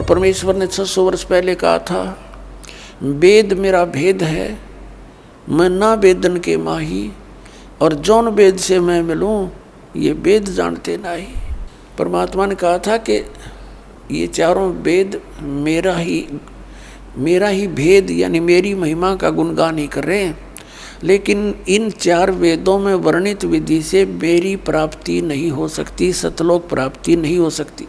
परमेश्वर ने 600 वर्ष पहले कहा था, वेद मेरा भेद है, मैं ना वेदन के माही, और जौन वेद से मैं मिलूं ये वेद जानते नहीं। परमात्मा ने कहा था कि ये चारों वेद मेरा ही भेद यानी मेरी महिमा का गुणगान ही कर रहे हैं, लेकिन इन 4 वेदों में वर्णित विधि से मेरी प्राप्ति नहीं हो सकती, सतलोक प्राप्ति नहीं हो सकती,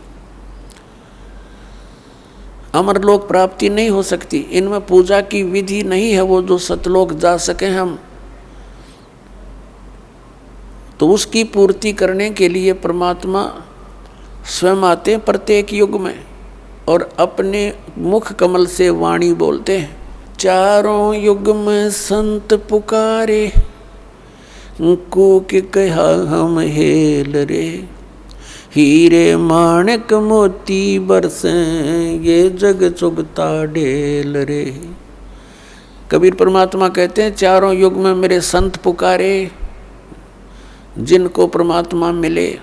अमरलोक प्राप्ति नहीं हो सकती। इनमें पूजा की विधि नहीं है वो जो सतलोक जा सके हम। तो उसकी पूर्ति करने के लिए परमात्मा स्वयं आते हैं प्रत्येक युग में और अपने मुख कमल से वाणी बोलते हैं। चारों युग में संत पुकारे, कूक कहा हम हेल रे, हीरे माणक मोती बरसे, ये जग चुगता ढेल रे। कबीर परमात्मा कहते हैं चारों युग में मेरे संत पुकारे, जिनको परमात्मा मिले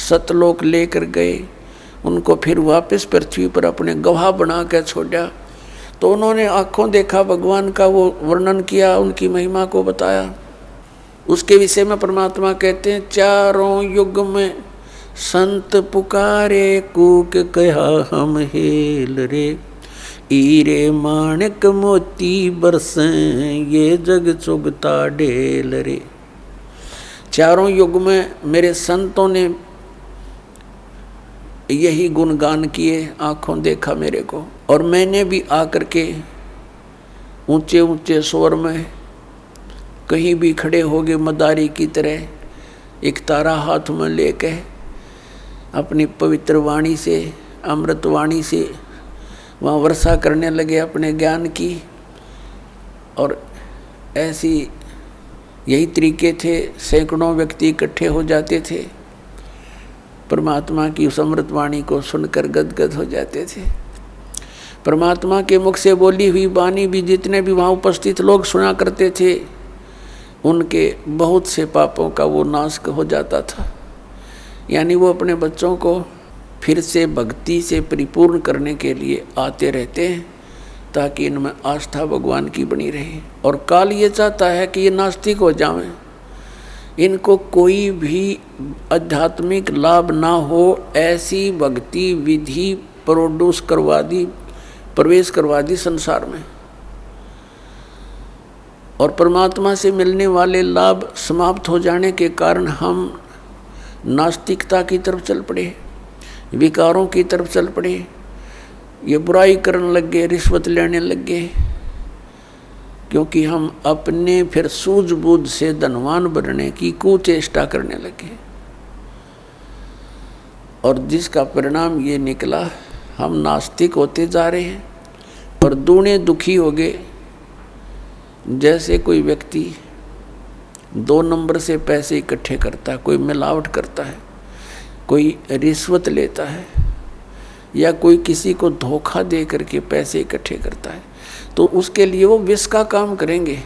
सतलोक लेकर गए, उनको फिर वापस पृथ्वी पर अपने गवाह बना कर छोड़ा। तो उन्होंने आँखों देखा भगवान का, वो वर्णन किया, उनकी महिमा को बताया। उसके विषय में परमात्मा कहते हैं चारों युग में संत पुकारे, कूक कहा हम हेल रे, हीरे माणक मोती बरसे, ये जग चुगता ढेल रे। चारों युग में मेरे संतों ने यही गुणगान किए, आँखों देखा मेरे को, और मैंने भी आकर के ऊंचे ऊंचे स्वर में कहीं भी खड़े हो गए मदारी की तरह, एक तारा हाथ में लेके अपनी पवित्र वाणी से, अमृत वाणी से वहाँ वर्षा करने लगे अपने ज्ञान की। और ऐसी यही तरीके थे, सैकड़ों व्यक्ति इकट्ठे हो जाते थे, परमात्मा की उस अमृत वाणी को सुनकर गदगद हो जाते थे। परमात्मा के मुख से बोली हुई वाणी भी जितने भी वहाँ उपस्थित लोग सुना करते थे, उनके बहुत से पापों का वो नाश हो जाता था। यानी वो अपने बच्चों को फिर से भक्ति से परिपूर्ण करने के लिए आते रहते हैं, ताकि इनमें आस्था भगवान की बनी रहे। और काल ये चाहता है कि ये नास्तिक हो जाएं, इनको कोई भी आध्यात्मिक लाभ ना हो, ऐसी भक्ति विधि प्रोड्यूस करवा दी, प्रवेश करवा दी संसार में, और परमात्मा से मिलने वाले लाभ समाप्त हो जाने के कारण हम नास्तिकता की तरफ चल पड़े, विकारों की तरफ चल पड़े, ये बुराई करने लग गए, रिश्वत लेने लग गए, क्योंकि हम अपने फिर सूझबूझ से धनवान बनने की कुचेष्टा करने लगे। और जिसका परिणाम ये निकला, हम नास्तिक होते जा रहे हैं और दूने दुखी हो गए। जैसे कोई व्यक्ति 2 नंबर से पैसे इकट्ठे करता है, कोई मिलावट करता है, कोई रिश्वत लेता है, या कोई किसी को धोखा दे करके पैसे इकट्ठे करता है, तो उसके लिए वो विष का काम करेंगे।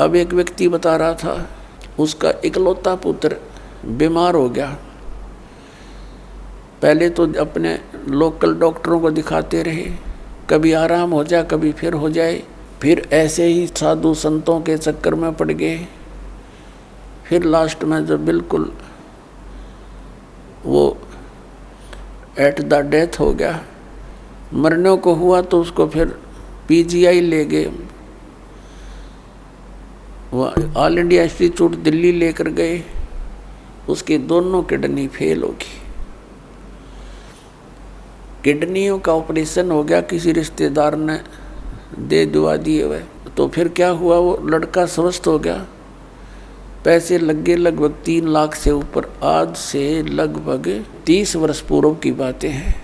अब एक व्यक्ति बता रहा था, उसका इकलौता पुत्र बीमार हो गया। पहले तो अपने लोकल डॉक्टरों को दिखाते रहे, कभी आराम हो जाए, कभी फिर हो जाए, फिर ऐसे ही साधु संतों के चक्कर में पड़ गए। फिर लास्ट में जब बिल्कुल वो एट द डेथ हो गया, मरने को हुआ, तो उसको फिर पीजीआई ले गए, वो ऑल इंडिया इंस्टीट्यूट दिल्ली लेकर गए। उसकी दोनों किडनी फेल होगी, किडनियों का ऑपरेशन हो गया, किसी रिश्तेदार ने दे दुआ दिए हुए। तो फिर क्या हुआ, वो लड़का स्वस्थ हो गया, पैसे लग गए लगभग 3 लाख से ऊपर। आज से लगभग 30 वर्ष पूर्व की बातें हैं।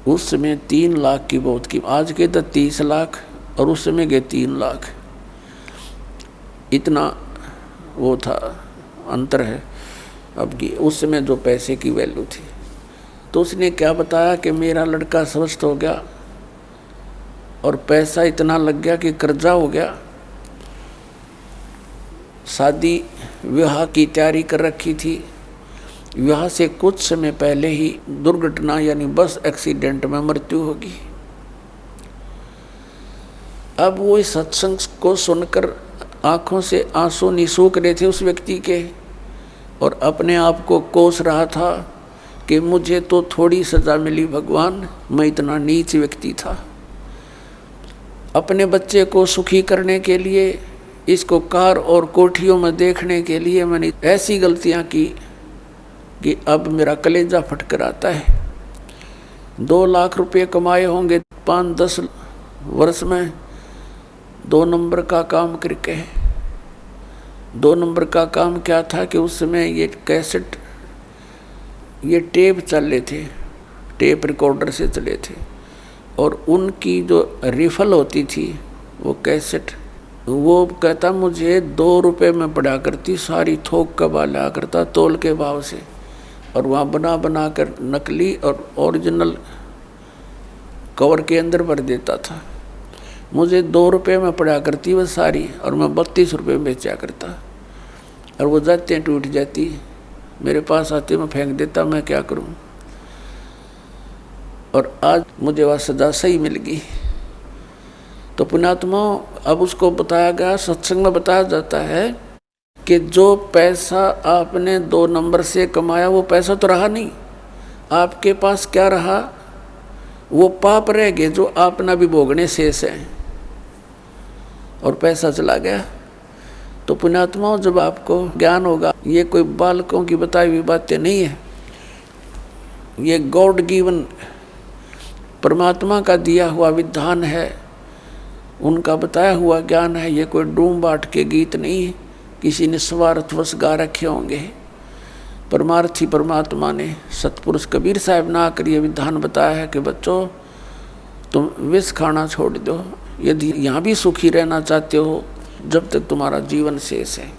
उस समय 3 लाख की बहुत की, आज के तो 30 लाख और उस समय के 3 लाख, इतना वो था, अंतर है अब की। उस समय जो पैसे की वैल्यू थी, तो उसने क्या बताया कि मेरा लड़का स्वस्थ हो गया और पैसा इतना लग गया कि कर्जा हो गया। शादी विवाह की तैयारी कर रखी थी, विवाह से कुछ समय पहले ही दुर्घटना यानी बस एक्सीडेंट में मृत्यु होगी। अब वो इस सत्संग को सुनकर आंखों से आंसू निसूख रहे थे उस व्यक्ति के, और अपने आप को कोस रहा था कि मुझे तो थोड़ी सजा मिली भगवान, मैं इतना नीच व्यक्ति था। अपने बच्चे को सुखी करने के लिए, इसको कार और कोठियों में देखने के लिए मैंने ऐसी गलतियां की कि अब मेरा कलेजा फटकर आता है। 2 लाख रुपए कमाए होंगे 5-10 वर्ष में 2 नंबर का काम करके। 2 नंबर का काम क्या था कि उस समय ये कैसेट, ये टेप चले थे, टेप रिकॉर्डर से चले थे, और उनकी जो रिफल होती थी वो कैसेट, वो कहता मुझे 2 रुपये में पड़ा करती, सारी थोक का बाला करता तोल के भाव से, और वहाँ बना बना कर नकली और ओरिजिनल कवर के अंदर भर देता था। मुझे 2 रुपये में पड़ा करती वह सारी, और मैं 32 रुपये में बेचा करता, और वो जाते टूट जाती, मेरे पास आते मैं फेंक देता, मैं क्या करूं। और आज मुझे वह सजा सही मिल गई। तो पुण्यात्मा, अब उसको बताया गया, सत्संग में बताया जाता है कि जो पैसा आपने 2 नंबर से कमाया वो पैसा तो रहा नहीं, आपके पास क्या रहा, वो पाप रह गए जो आपना भी भोगने शेष है, और पैसा चला गया। तो पुण्यात्माओं, जब आपको ज्ञान होगा, ये कोई बालकों की बताई हुई बातें नहीं है, ये गॉड गिवन परमात्मा का दिया हुआ विधान है, उनका बताया हुआ ज्ञान है। ये कोई डूम बाट के गीत नहीं है, किसी ने स्वार्थवश गा रखे होंगे। परमार्थी परमात्मा ने, सतपुरुष कबीर साहब ने आकर ये विधान बताया है कि बच्चों, तुम विष खाना छोड़ दो यदि यहाँ भी सुखी रहना चाहते हो, जब तक तुम्हारा जीवन शेष है।